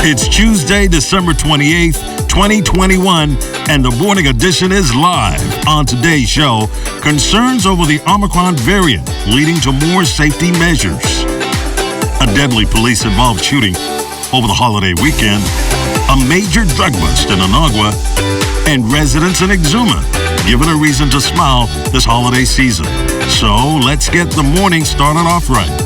It's Tuesday, December 28th, 2021, and the morning edition is live. On today's show, concerns over the Omicron variant leading to more safety measures. A deadly police-involved shooting over the holiday weekend, a major drug bust in Inagua, and residents in Exuma given a reason to smile this holiday season. So let's get the morning started off right.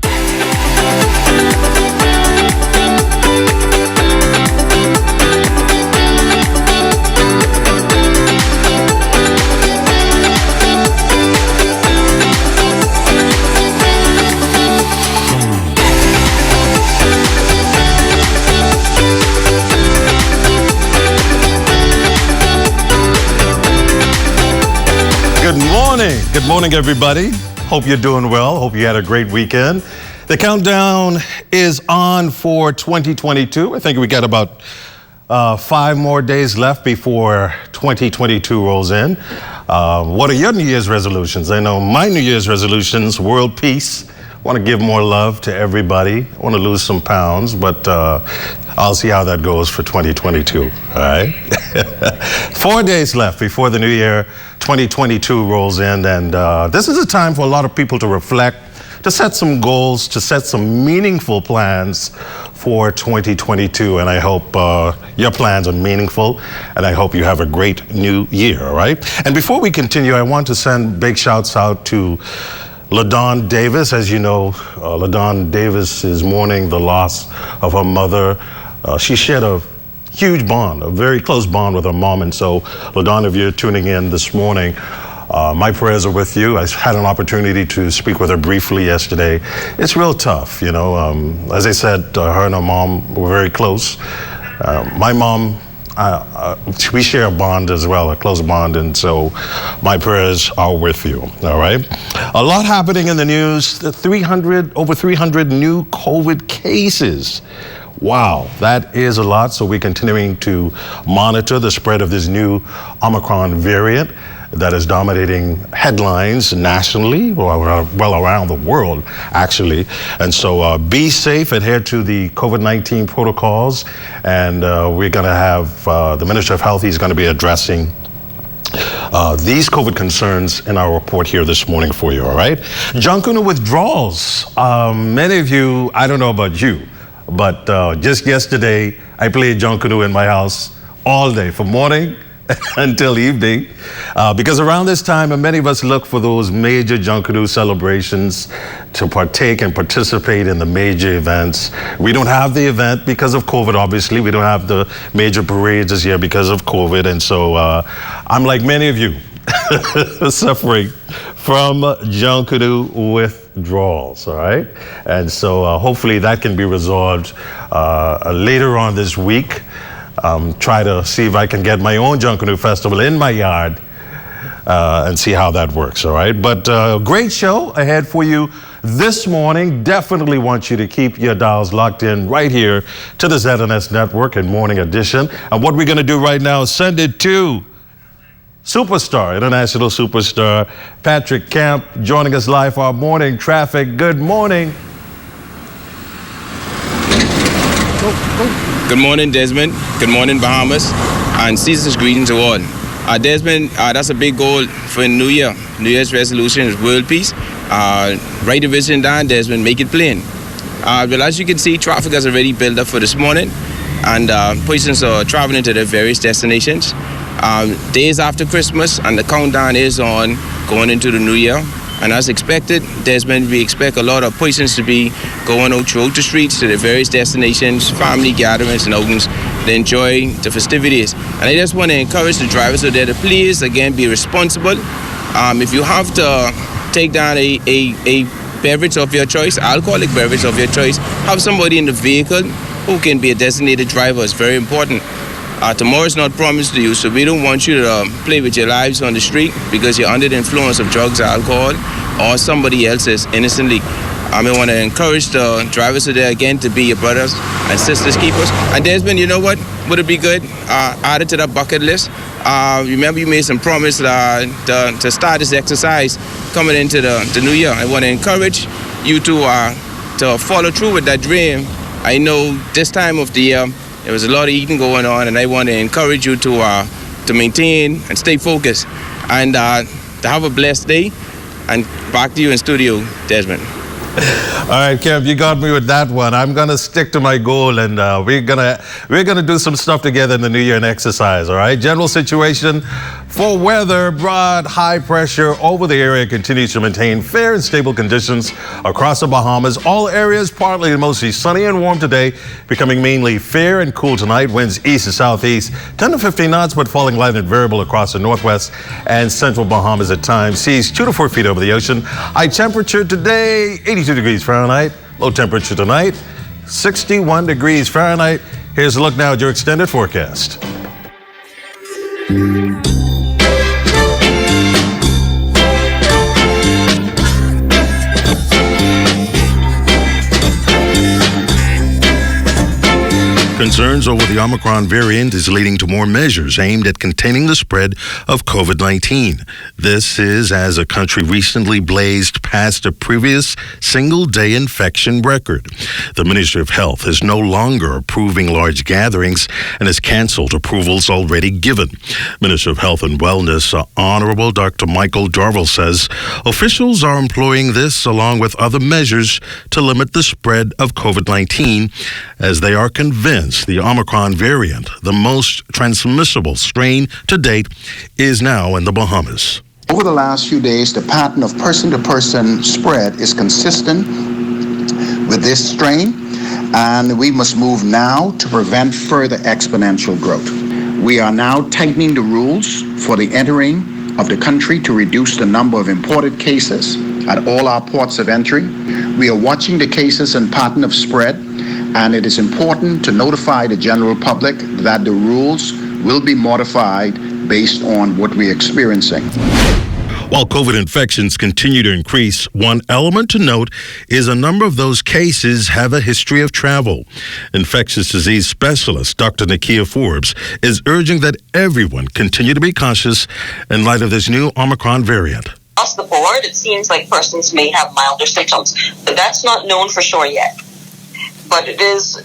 Good morning, everybody. Hope you're doing well. Hope you had a great weekend. The countdown is on for 2022. I think we got about 5 more days left before 2022 rolls in. What are your New Year's resolutions? I know my New Year's resolutions, world peace. I want to give more love to everybody. I want to lose some pounds, but I'll see how that goes for 2022, all right? 4 days left before the new year 2022 rolls in, and this is a time for a lot of people to reflect, to set some goals, to set some meaningful plans for 2022, and I hope your plans are meaningful, and I hope you have a great new year, all right? And before we continue, I want to send big shouts out to LaDawn Davis. As you know, LaDawn Davis is mourning the loss of her mother. She shared a huge bond, a very close bond with her mom. And so, LaDawn, if you're tuning in this morning, my prayers are with you. I had an opportunity to speak with her briefly yesterday. It's real tough, you know. As I said, her and her mom were very close. My mom, we share a bond as well, a close bond, and so my prayers are with you, all right? A lot happening in the news, over 300 new COVID cases. Wow, that is a lot, so we're continuing to monitor the spread of this new Omicron variant that is dominating headlines nationally, well around the world, actually. And so be safe, adhere to the COVID-19 protocols, and we're going to have the Minister of Health, he's going to be addressing these COVID concerns in our report here this morning for you, all right? Junkanoo withdrawals. Many of you, I don't know about you, but just yesterday, I played Junkanoo in my house all day, from morning until evening, because around this time, and many of us look for those major Junkanoo celebrations to partake and participate in the major events. We don't have the event because of COVID, obviously. We don't have the major parades this year because of COVID, and so I'm like many of you, suffering from Junkanoo withdrawals, all right? And so hopefully that can be resolved later on this week. Try to see if I can get my own Junkanoo festival in my yard and see how that works, all right? But great show ahead for you this morning. Definitely want you to keep your dials locked in right here to the ZNS Network and Morning Edition. And what we're going to do right now is send it to superstar, international superstar, Patrick Camp, joining us live for our morning traffic. Good morning. Good morning, Desmond. Good morning, Bahamas. And season's greetings to all. Desmond, that's a big goal for New Year. New Year's resolution is world peace. Write the vision down, Desmond. Make it plain. Well, as you can see, traffic has already built up for this morning, and persons are traveling to their various destinations. Days after Christmas, and the countdown is on going into the new year. And as expected, Desmond, we expect a lot of persons to be going out throughout the streets to their various destinations, family gatherings and outings to enjoy the festivities. And I just want to encourage the drivers out there to please, again, be responsible. If you have to take down a beverage of your choice, alcoholic beverage of your choice, have somebody in the vehicle who can be a designated driver. It's very important. Tomorrow is not promised to you, so we don't want you to play with your lives on the street because you're under the influence of drugs or alcohol or somebody else's innocently. I want to encourage the drivers today again to be your brothers and sisters keepers. And Desmond, you know what? Would it be good? Add it to the bucket list. Remember you made some promise to start this exercise coming into the new year. I want to encourage you to follow through with that dream. I know this time of the year, There was a lot of eating going on, and I want to encourage you to maintain and stay focused, and to have a blessed day. And back to you in studio, Desmond. All right, Kev, you got me with that one. I'm gonna stick to my goal, and we're gonna do some stuff together in the new year and exercise. All right. General situation for weather: broad high pressure over the area continues to maintain fair and stable conditions across the Bahamas. All areas partly to mostly sunny and warm today, becoming mainly fair and cool tonight. Winds east to southeast, 10 to 15 knots, but falling light and variable across the northwest and central Bahamas at times. Seas 2 to 4 feet over the ocean. High temperature today, 82 degrees Fahrenheit. Low temperature tonight, 61 degrees Fahrenheit. Here's a look now at your extended forecast. Concerns over the Omicron variant is leading to more measures aimed at containing the spread of COVID-19. This is as a country recently blazed past a previous single-day infection record. The Ministry of Health is no longer approving large gatherings and has canceled approvals already given. Minister of Health and Wellness, Honorable Dr. Michael Darville says officials are employing this along with other measures to limit the spread of COVID-19 as they are convinced the Omicron variant, the most transmissible strain to date, is now in the Bahamas. Over the last few days, the pattern of person-to-person spread is consistent with this strain, and we must move now to prevent further exponential growth. We are now tightening the rules for the entering of the country to reduce the number of imported cases at all our ports of entry. We are watching the cases and pattern of spread, and it is important to notify the general public that the rules will be modified based on what we're experiencing. While COVID infections continue to increase, one element to note is a number of those cases have a history of travel. Infectious disease specialist Dr. Nakia Forbes is urging that everyone continue to be cautious in light of this new Omicron variant. Across the board, it seems like persons may have milder symptoms, but that's not known for sure yet. But it is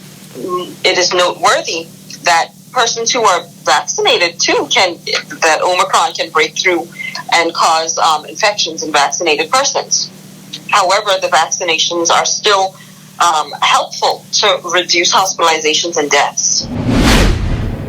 noteworthy that persons who are vaccinated too that Omicron can break through and cause infections in vaccinated persons. However, the vaccinations are still helpful to reduce hospitalizations and deaths.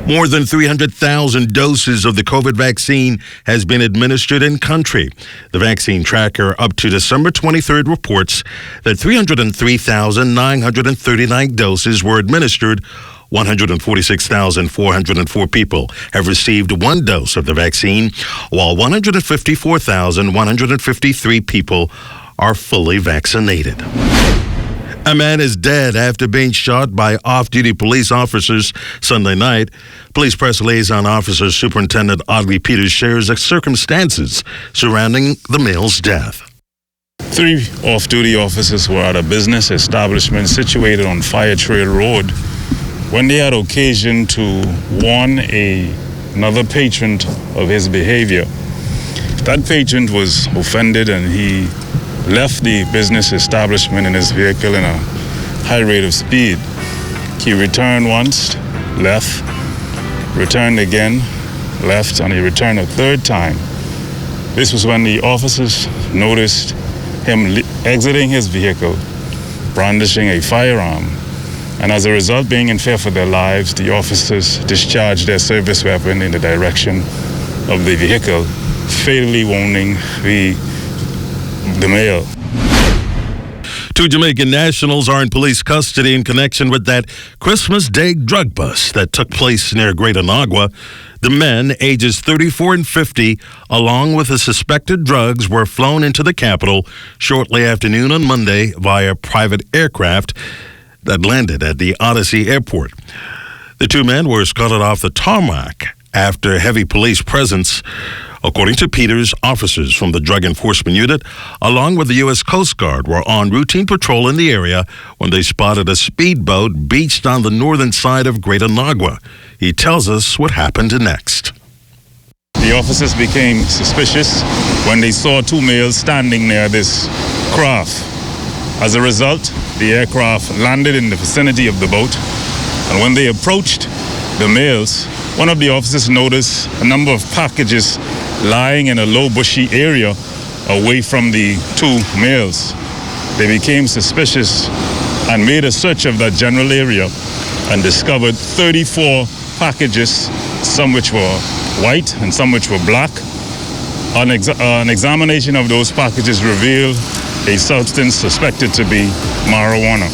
More than 300,000 doses of the COVID vaccine has been administered in country. The vaccine tracker up to December 23rd reports that 303,939 doses were administered. 146,404 people have received one dose of the vaccine, while 154,153 people are fully vaccinated. A man is dead after being shot by off-duty police officers Sunday night. Police press liaison officer Superintendent Audley Peters shares the circumstances surrounding the male's death. 3 off-duty officers were at a business establishment situated on Fire Trail Road when they had occasion to warn another patron of his behavior. That patron was offended and he left the business establishment in his vehicle in a high rate of speed. He returned once, left, returned again, left, and he returned a third time. This was when the officers noticed him exiting his vehicle, brandishing a firearm. And as a result, being in fear for their lives, the officers discharged their service weapon in the direction of the vehicle, fatally wounding the male. 2 Jamaican nationals are in police custody in connection with that Christmas Day drug bust that took place near Greater Nagua. The men, ages 34 and 50, along with the suspected drugs, were flown into the capital shortly after noon on Monday via private aircraft that landed at the Odyssey Airport. The 2 men were escorted off the tarmac after heavy police presence. According to Peters, officers from the Drug Enforcement Unit, along with the U.S. Coast Guard, were on routine patrol in the area when they spotted a speedboat beached on the northern side of Greater Nagua. He tells us what happened next. The officers became suspicious when they saw 2 males standing near this craft. As a result, the aircraft landed in the vicinity of the boat And when they approached the males, one of the officers noticed a number of packages lying in a low bushy area away from the two males. They became suspicious and made a search of that general area and discovered 34 packages, some which were white and some which were black. An examination of those packages revealed a substance suspected to be marijuana.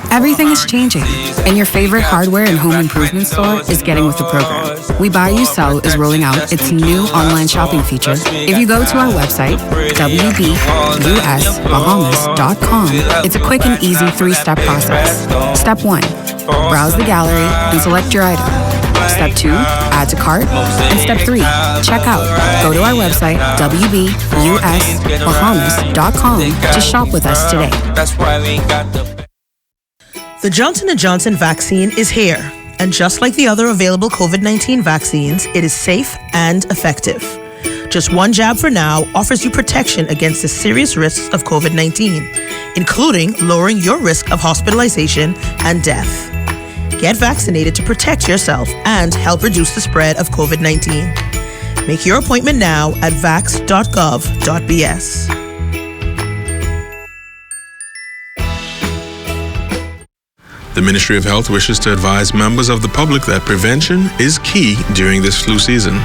Everything is changing, and your favorite hardware and home improvement store is getting with the program. We Buy You Sell is rolling out its new online shopping feature. If you go to our website, wbusbahamas.com, it's a quick and easy 3-step process. Step 1, browse the gallery and select your item. Step 2, add to cart. And Step 3, check out. Go to our website, wbusbahamas.com, to shop with us today. The Johnson & Johnson vaccine is here, and just like the other available COVID-19 vaccines, it is safe and effective. Just one jab for now offers you protection against the serious risks of COVID-19, including lowering your risk of hospitalization and death. Get vaccinated to protect yourself and help reduce the spread of COVID-19. Make your appointment now at vax.gov.bs. The Ministry of Health wishes to advise members of the public that prevention is key during this flu season.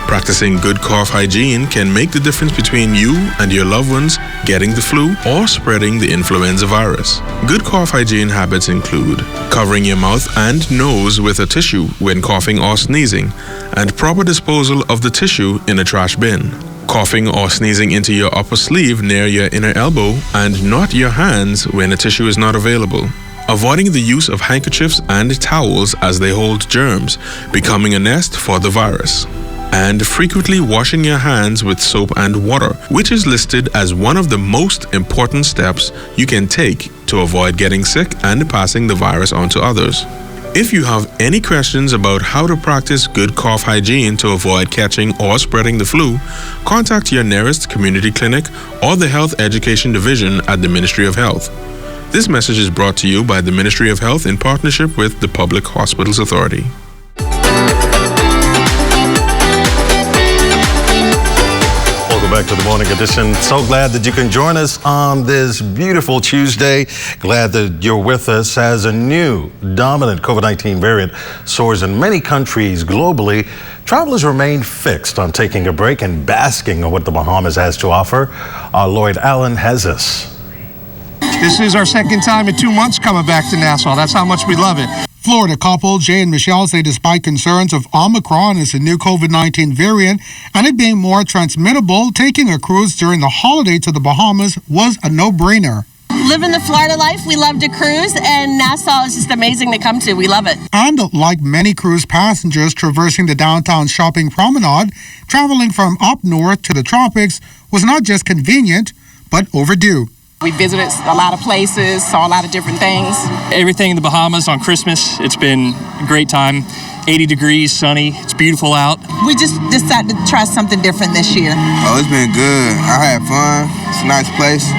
Practicing good cough hygiene can make the difference between you and your loved ones getting the flu or spreading the influenza virus. Good cough hygiene habits include covering your mouth and nose with a tissue when coughing or sneezing, and proper disposal of the tissue in a trash bin. Coughing or sneezing into your upper sleeve near your inner elbow and not your hands when a tissue is not available. Avoiding the use of handkerchiefs and towels as they hold germs, becoming a nest for the virus. And frequently washing your hands with soap and water, which is listed as one of the most important steps you can take to avoid getting sick and passing the virus on to others. If you have any questions about how to practice good cough hygiene to avoid catching or spreading the flu, contact your nearest community clinic or the Health Education Division at the Ministry of Health. This message is brought to you by the Ministry of Health in partnership with the Public Hospitals Authority. Welcome back to the Morning Edition. So glad that you can join us on this beautiful Tuesday. Glad that you're with us as a new dominant COVID-19 variant soars in many countries globally. Travelers remain fixed on taking a break and basking on what the Bahamas has to offer. Lloyd Allen has this. This is our second time in 2 months coming back to Nassau. That's how much we love it. Florida couple Jay and Michelle say despite concerns of Omicron as a new COVID-19 variant and it being more transmittable, taking a cruise during the holiday to the Bahamas was a no-brainer. Living the Florida life, we love to cruise, and Nassau is just amazing to come to. We love it. And like many cruise passengers traversing the downtown shopping promenade, traveling from up north to the tropics was not just convenient, but overdue. We visited a lot of places, saw a lot of different things. Everything in the Bahamas on Christmas, it's been a great time. 80 degrees, sunny, it's beautiful out. We just decided to try something different this year. Oh, it's been good. I had fun. It's a nice place.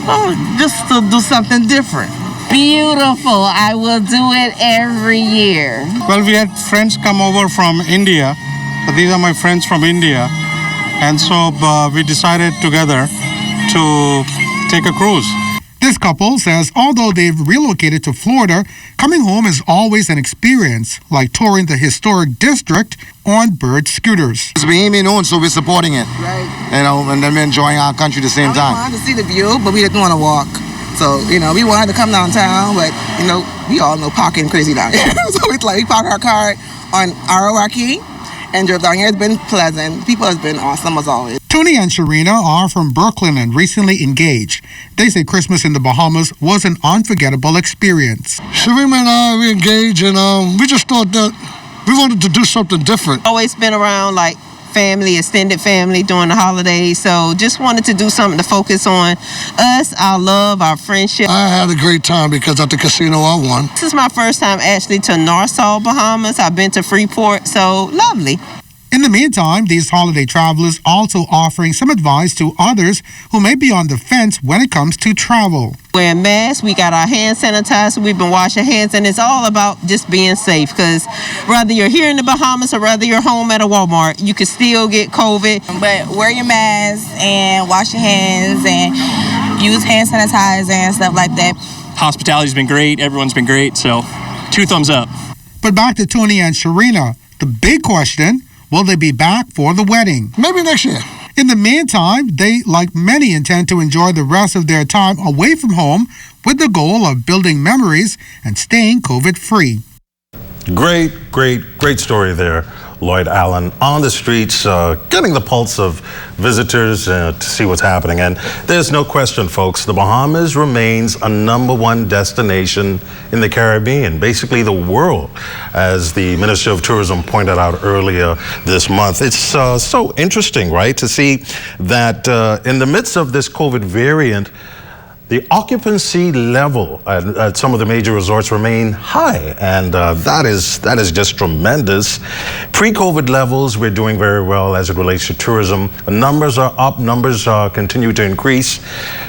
Oh, just to do something different. Beautiful. I will do it every year. Well, we had friends come over from India. These are my friends from India. And so we decided together to take a cruise. This couple says although they've relocated to Florida, coming home is always an experience, like touring the historic district on bird scooters. It's being known, so we're supporting it. Right. You know, and then we're enjoying our country at the same time. We wanted to see the view, but we didn't want to walk. So, you know, we wanted to come downtown, but, you know, we all know parking crazy down here. So it's like we parked our car on RORK and drove down here. It's been pleasant. People has been awesome as always. Tony and Sharina are from Brooklyn and recently engaged. They say Christmas in the Bahamas was an unforgettable experience. Sharina and I, we engaged, and we just thought that we wanted to do something different. Always been around like family, extended family during the holidays, so just wanted to do something to focus on us, our love, our friendship. I had a great time because at the casino I won. This is my first time actually to Nassau, Bahamas. I've been to Freeport, so lovely. In the meantime, these holiday travelers also offering some advice to others who may be on the fence when it comes to travel. Wearing masks, we got our hand sanitizer, we've been washing hands, and it's all about just being safe, because whether you're here in the Bahamas or whether you're home at a Walmart, you can still get COVID. But wear your mask and wash your hands and use hand sanitizer and stuff like that. Hospitality's been great, everyone's been great, so 2 thumbs up. But back to Tony and Sharina, the big question, will they be back for the wedding? Maybe next year. In the meantime, they, like many, intend to enjoy the rest of their time away from home with the goal of building memories and staying COVID-free. Great story there, Lloyd Allen. On the streets, getting the pulse of visitors to see what's happening. And there's no question, folks, the Bahamas remains a #1 destination in the Caribbean, basically the world, as the Minister of Tourism pointed out earlier this month. It's so interesting, right, to see that in the midst of this COVID variant, the occupancy level at some of the major resorts remain high, and that is just tremendous. Pre-COVID levels, we're doing very well as it relates to tourism. The numbers are up, numbers continue to increase,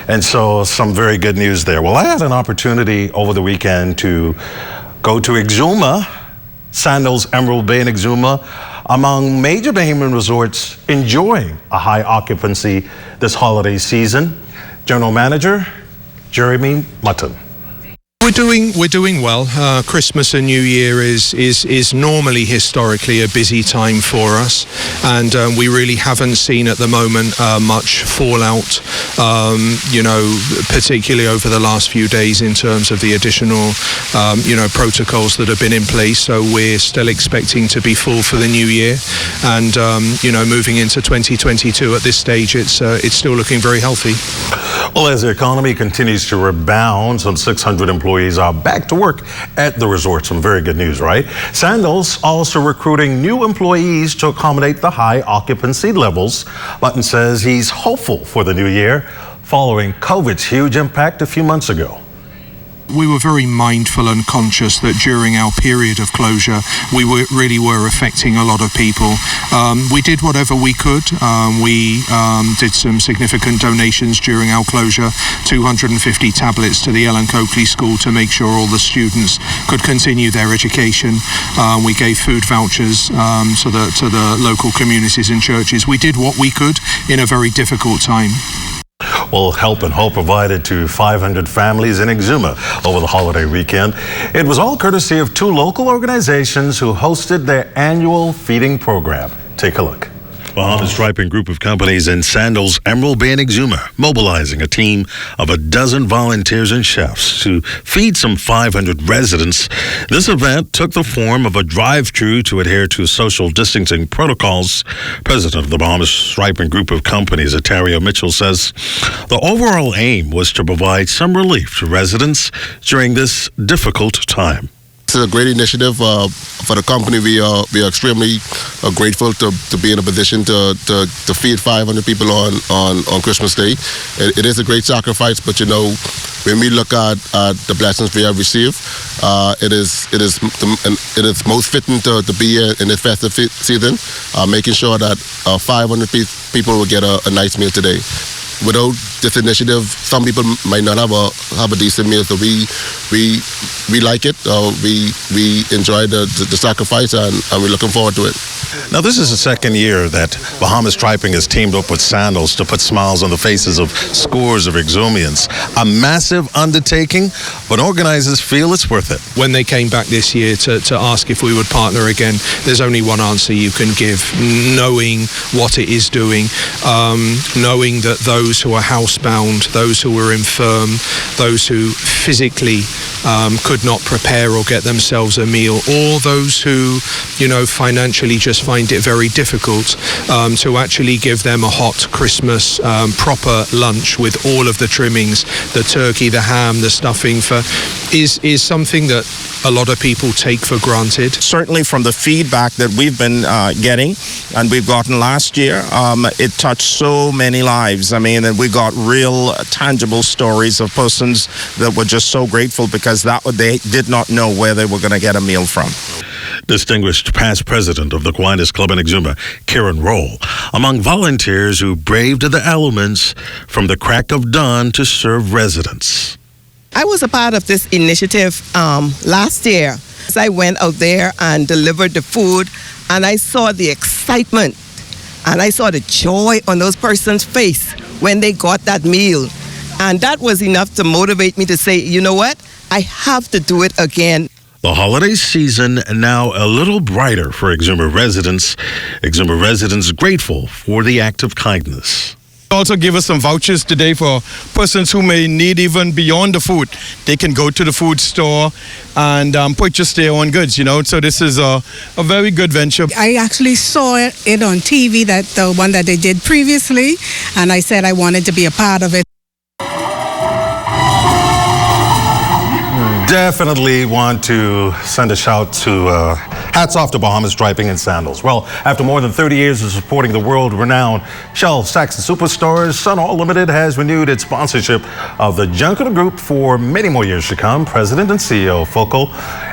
and so some very good news there. Well, I had an opportunity over the weekend to go to Exuma, Sandals Emerald Bay in Exuma, among major Bahamian resorts enjoying a high occupancy this holiday season. General Manager Jeremy Mutton. We're doing well. Christmas and New Year is normally historically a busy time for us, and we really haven't seen at the moment much fallout, particularly over the last few days in terms of the additional, protocols that have been in place. So we're still expecting to be full for the new year, and moving into 2022 at this stage, it's still looking very healthy. Well, as the economy continues to rebound, some 600 employees are back to work at the resort. Some very good news, right? Sandals also recruiting new employees to accommodate the high occupancy levels. Mutton says he's hopeful for the new year following COVID's huge impact a few months ago. We were very mindful and conscious that during our period of closure, we really were affecting a lot of people. We did whatever we could. We did some significant donations during our closure, 250 tablets to the Ellen Coakley School to make sure all the students could continue their education. We gave food vouchers to the local communities and churches. We did what we could in a very difficult time. Well, help and hope provided to 500 families in Exuma over the holiday weekend. It was all courtesy of 2 local organizations who hosted their annual feeding program. Take a look. Bahamas Striping Group of Companies in Sandals Emerald Bay and Exuma, mobilizing a team of a dozen volunteers and chefs to feed some 500 residents. This event took the form of a drive-through to adhere to social distancing protocols. President of the Bahamas Striping Group of Companies, Atario Mitchell, says the overall aim was to provide some relief to residents during this difficult time. It's a great initiative for the company. We are extremely grateful to be in a position to feed 500 people on Christmas Day. It is a great sacrifice, but when we look at the blessings we have received, it is most fitting to be in this festive season, making sure that 500 people will get a nice meal today. Without this initiative, some people might not have a decent meal. So we like it. We enjoy the sacrifice, and we're looking forward to it. Now, this is the second year that Bahamas Striping has teamed up with Sandals to put smiles on the faces of scores of Exumians. A massive undertaking, but organizers feel it's worth it. When they came back this year to ask if we would partner again, there's only one answer you can give, knowing what it is doing, knowing that those who are housebound, those who are infirm, those who physically could not prepare or get themselves a meal, or those who, financially just find it very difficult to actually give them a hot Christmas proper lunch with all of the trimmings, the turkey, the ham, the stuffing, is something that a lot of people take for granted. Certainly from the feedback that we've been getting and we've gotten last year, it touched so many lives. I mean, and we got real tangible stories of persons that were just so grateful because they did not know where they were going to get a meal from. Distinguished past president of the Kiwanis Club in Exuma, Karen Roll, among volunteers who braved the elements from the crack of dawn to serve residents. I was a part of this initiative last year. I went out there and delivered the food, and I saw the excitement and I saw the joy on those persons' face when they got that meal. And that was enough to motivate me to say, you know what? I have to do it again. The holiday season now a little brighter for Exuma residents. Exuma residents grateful for the act of kindness. Also give us some vouchers today for persons who may need even beyond the food. They can go to the food store and purchase their own goods, So this is a very good venture. I actually saw it on TV, the one that they did previously, and I said I wanted to be a part of it. Definitely want to send a shout to hats off to Bahamas Striping and Sandals. Well, after more than 30 years of supporting the world-renowned Shell Saxon Superstars, Sun All Limited has renewed its sponsorship of the Junkanoo Group for many more years to come. President and CEO Focal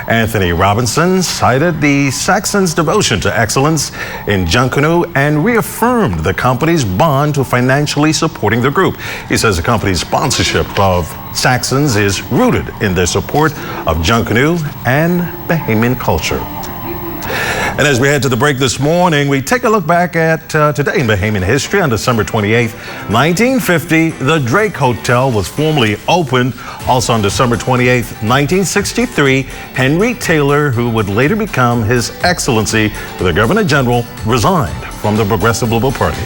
Anthony Robinson cited the Saxons' devotion to excellence in Junkanoo and reaffirmed the company's bond to financially supporting the group. He says the company's sponsorship of Saxons is rooted in their support of Junkanoo and Bahamian culture. And as we head to the break this morning, we take a look back at today in Bahamian history. On December 28th, 1950, the Drake Hotel was formally opened. Also on December 28th, 1963, Henry Taylor, who would later become His Excellency, the Governor General, resigned from the Progressive Liberal Party.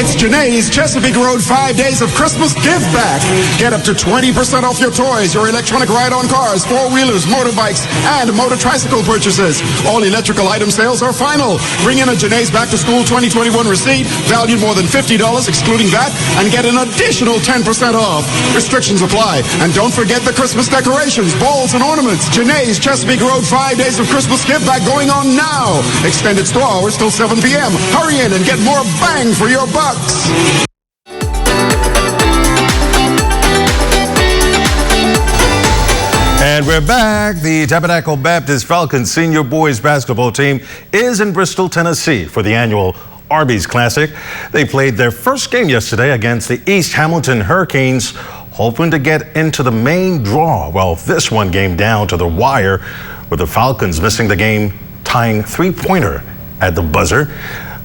It's Janae's Chesapeake Road 5 days of Christmas Give Back. Get up to 20% off your toys, your electronic ride-on cars, four-wheelers, motorbikes, and motor tricycle purchases. All electrical item sales are final. Bring in a Janae's Back to School 2021 receipt, valued more than $50, excluding that, and get an additional 10% off. Restrictions apply. And don't forget the Christmas decorations, balls, and ornaments. Janae's Chesapeake Road 5 days of Christmas Give Back going on now. Extended store hours till 7 p.m. Hurry in and get more bang for your buck. And we're back. The Tabernacle Baptist Falcons senior boys basketball team is in Bristol, Tennessee for the annual Arby's Classic. They played their first game yesterday against the East Hamilton Hurricanes, hoping to get into the main draw. Well, this one came down to the wire with the Falcons missing the game tying three-pointer at the buzzer.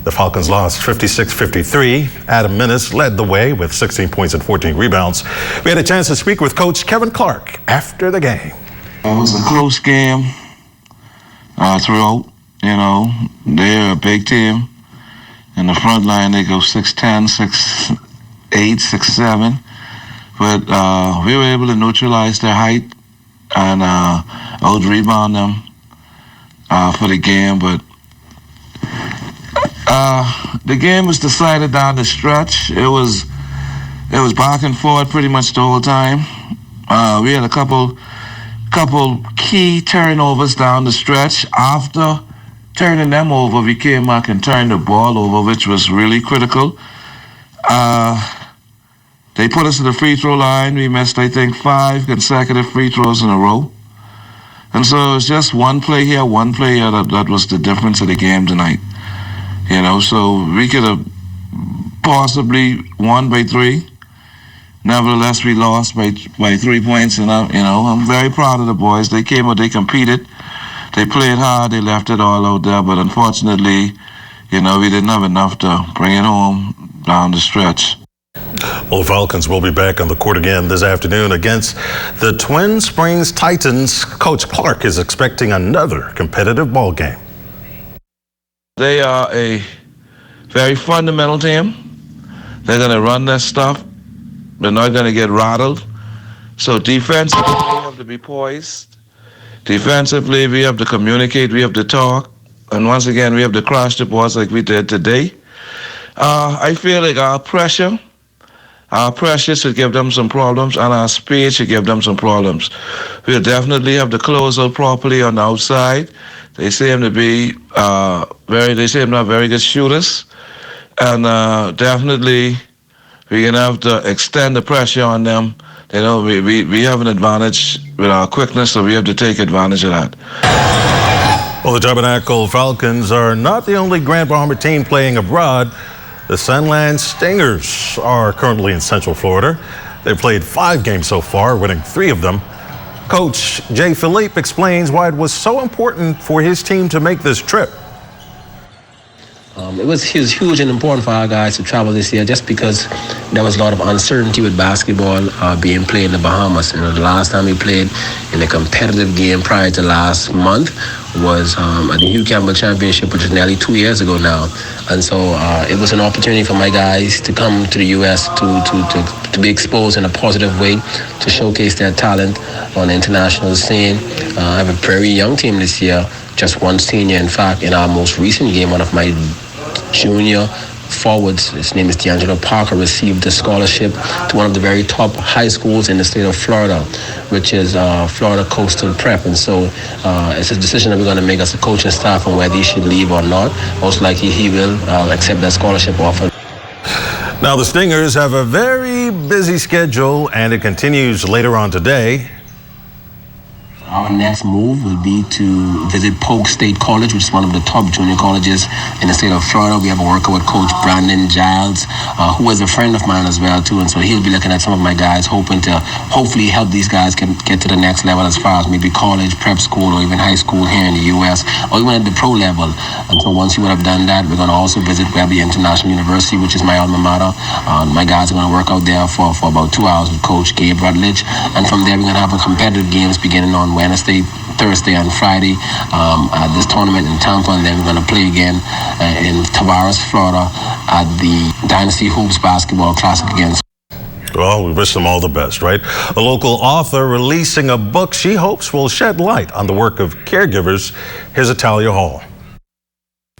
The Falcons lost 56-53. Adam Minnis led the way with 16 points and 14 rebounds. We had a chance to speak with Coach Kevin Clark after the game. It was a close game throughout. They're a big team. In the front line, they go 6'10", 6'8", 6'7". But we were able to neutralize their height and out-rebound them for the game. But the game was decided down the stretch. It was back and forth pretty much the whole time. We had a couple key turnovers down the stretch. After turning them over, we came back and turned the ball over, which was really critical. They put us to the free throw line. We missed, I think, 5 consecutive free throws in a row. And so it was just one play here, that was the difference of the game tonight. So we could have possibly won by 3. Nevertheless, we lost by 3 points. And I'm very proud of the boys. They came out, they competed, they played hard, they left it all out there. But unfortunately, we didn't have enough to bring it home down the stretch. Well, Falcons will be back on the court again this afternoon against the Twin Springs Titans. Coach Clark is expecting another competitive ball game. They are a very fundamental team. They're going to run their stuff. They're not going to get rattled. So defensively, we have to be poised. Defensively, we have to communicate. We have to talk. And once again, we have to crash the balls like we did today. I feel like our pressure should give them some problems, and our speed should give them some problems. We'll definitely have to close out properly on the outside. They seem to be not very good shooters, And definitely we're going to have to extend the pressure on them. You know, we have an advantage with our quickness, so we have to take advantage of that. Well, the Tabernacle Falcons are not the only Grant Palmer team playing abroad. The Sunland Stingers are currently in Central Florida. They've played 5 games so far, winning 3 of them. Coach Jay Philippe explains why it was so important for his team to make this trip. It was huge and important for our guys to travel this year just because there was a lot of uncertainty with basketball being played in the Bahamas. You know, the last time we played in a competitive game prior to last month was at the Hugh Campbell Championship, which is nearly 2 years ago now. And so it was an opportunity for my guys to come to the U.S. to be exposed in a positive way, to showcase their talent on the international scene. I have a very young team this year, just one senior. In fact, in our most recent game, one of my junior forwards, his name is D'Angelo Parker, received a scholarship to one of the very top high schools in the state of Florida, which is Florida Coastal Prep. And so it's a decision that we're going to make as a coaching staff on whether he should leave or not. Most likely he will accept that scholarship offer. Now, the Stingers have a very busy schedule, and it continues later on today. Our next move will be to visit Polk State College, which is one of the top junior colleges in the state of Florida. We have a worker with Coach Brandon Giles, who is a friend of mine as well, too. And so he'll be looking at some of my guys, hoping to hopefully help these guys can get to the next level as far as maybe college, prep school, or even high school here in the U.S., or even at the pro level. And so once you would have done that, we're going to also visit Webby International University, which is my alma mater. My guys are going to work out there for about 2 hours with Coach Gabe Rutledge. And from there, we're going to have a competitive games beginning on Wednesday, Thursday, and Friday at this tournament in Tampa, and then we're going to play again in Tavares, Florida at the Dynasty Hoops Basketball Classic against. Well, we wish them all the best, right? A local author releasing a book she hopes will shed light on the work of caregivers. Here's Atalia Hall.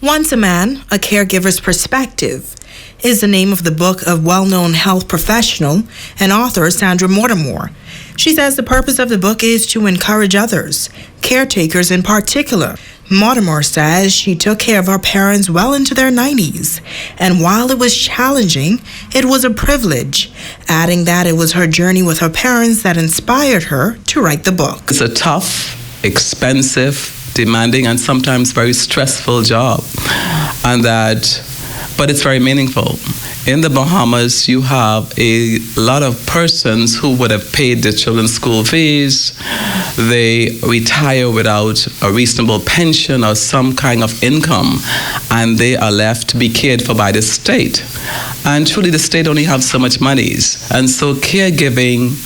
Once a Man, A Caregiver's Perspective is the name of the book of well-known health professional and author Sandra Mortimore. She says the purpose of the book is to encourage others, caretakers in particular. Mortimore says she took care of her parents well into their 90s, and while it was challenging, it was a privilege, adding that it was her journey with her parents that inspired her to write the book. It's a tough, expensive, demanding, and sometimes very stressful job, but it's very meaningful. In the Bahamas, you have a lot of persons who would have paid their children's school fees. They retire without a reasonable pension or some kind of income, and they are left to be cared for by the state. And truly, the state only has so much monies. And so caregiving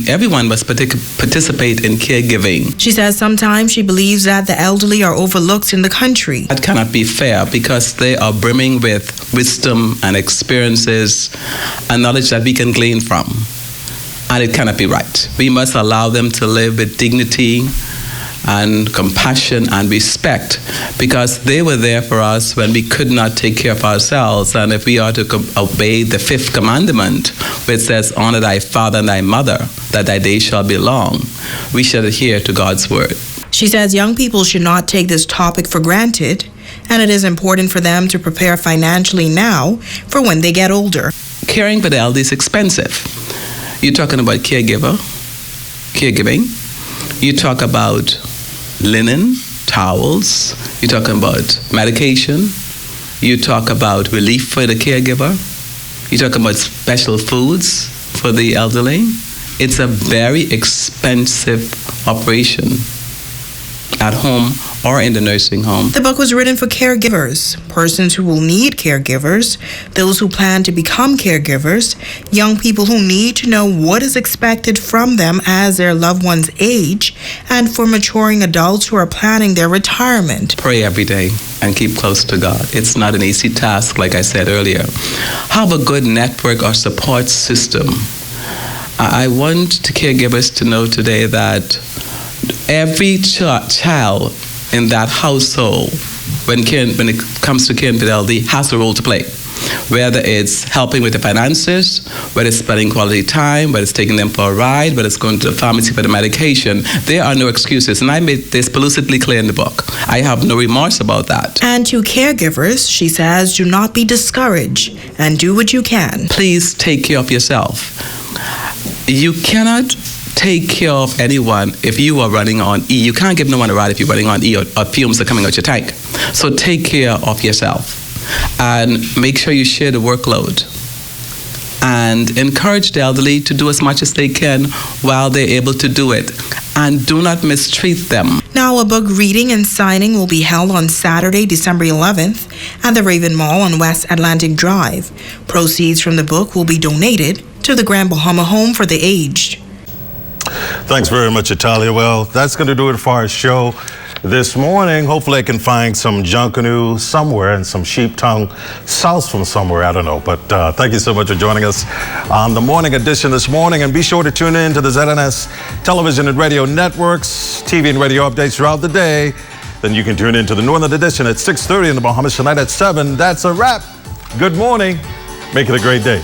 everyone must participate in caregiving. She says sometimes she believes that the elderly are overlooked in the country. That cannot be fair because they are brimming with wisdom and experiences and knowledge that we can glean from. And it cannot be right. We must allow them to live with dignity and compassion and respect, because they were there for us when we could not take care of ourselves. And if we are to obey the 5th commandment, which says, honor thy father and thy mother, that thy days shall be long, we should adhere to God's word. She says young people should not take this topic for granted, and it is important for them to prepare financially now for when they get older. Caring for the elderly is expensive. You're talking about caregiving. You talk about linen, towels. You're talking about medication. You talk about relief for the caregiver. You're talking about special foods for the elderly. It's a very expensive operation at home or in the nursing home. The book was written for caregivers, persons who will need caregivers, those who plan to become caregivers, young people who need to know what is expected from them as their loved ones age, and for maturing adults who are planning their retirement. Pray every day and keep close to God. It's not an easy task, like I said earlier. Have a good network or support system. I want the caregivers to know today that every child in that household, when it comes to care and fidelity, has a role to play. whether it's helping with the finances, whether it's spending quality time, whether it's taking them for a ride, whether it's going to the pharmacy for the medication. There are no excuses, and I made this lucidly clear in the book. I have no remorse about that. And to caregivers, she says, do not be discouraged and do what you can. Please take care of yourself. You cannot take care of anyone if you are running on E. You can't give no one a ride if you're running on E or fumes are coming out your tank. So take care of yourself and make sure you share the workload and encourage the elderly to do as much as they can while they're able to do it. And do not mistreat them. Now, a book reading and signing will be held on Saturday, December 11th at the Raven Mall on West Atlantic Drive. Proceeds from the book will be donated to the Grand Bahama Home for the Aged. Thanks very much, Italia. Well, that's going to do it for our show this morning. Hopefully I can find some Junkanoo somewhere and some sheep tongue sauce from somewhere. I don't know. But thank you so much for joining us on the morning edition this morning. And be sure to tune in to the ZNS television and radio networks, TV and radio updates throughout the day. Then you can tune in to the Northern edition at 6:30 in the Bahamas, tonight at 7. That's a wrap. Good morning. Make it a great day.